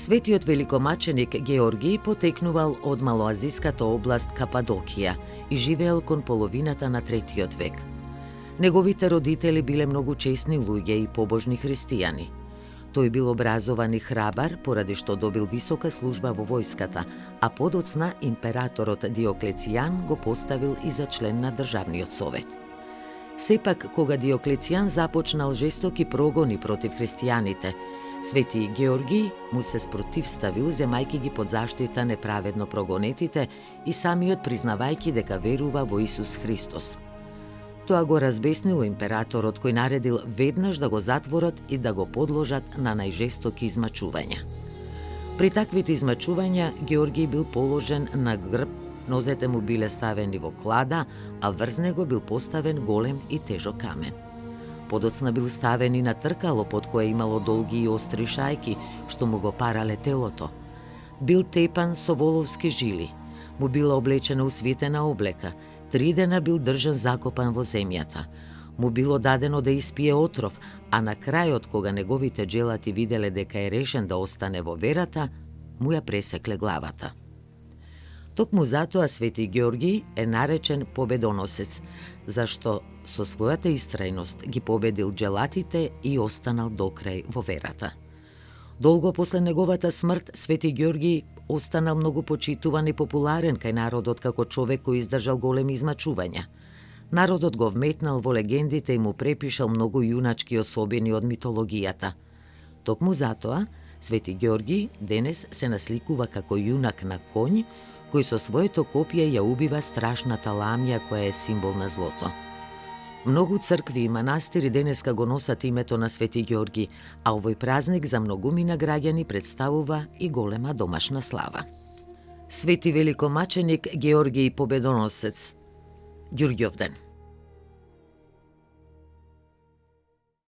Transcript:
Светиот великомаченик Георгиј потекнувал од малоазиската област Кападокија и живеел кон половината на 3 век. Неговите родители биле многу честни луѓе и побожни христијани. Тој бил образован и храбар, поради што добил висока служба во војската, а подоцна императорот Диоклецијан го поставил и за член на Државниот совет. Сепак, кога Диоклецијан започнал жестоки прогони против христијаните, Свети Георгиј му се спротивставил, земајќи ги под заштита неправедно прогонетите и самиот признавајќи дека верува во Исус Христос. Тоа го разбеснило императорот, кој наредил веднаш да го затворат и да го подложат на најжестоки измачувања. При таквите измачувања Георгиј бил положен на грб, нозете му биле ставени во клада, а врз него бил поставен голем и тежок камен. Подоцна бил ставен и на тркало под кое имало долги и остри шајки, што му го парале телото. Бил тепан со воловски жили, му била облечена усвитена облека, 3 дена бил држан закопан во земјата. Му било дадено да испие отров, а на крајот, кога неговите джелати виделе дека е решен да остане во верата, му ја пресекле главата. Токму затоа Свети Георгиј е наречен победоносец, зашто со својата истрајност ги победил джелатите и останал до крај во верата. Долго после неговата смрт, Свети Георгиј останал многу почитуван и популарен кај народот како човек кој издржал големи измачувања. Народот го вметнал во легендите и му препишал многу јуначки особини од митологијата. Токму затоа, Свети Георгиј денес се насликува како јунак на конј, кој со своето копје ја убива страшната ламја која е символ на злото. Многу цркви и манастири денеска го носат името на Свети Георгиј, а овој празник за многумина граѓани представува и голема домашна слава. Свети великомаченик Георгиј Победоносец, Ѓурѓовден.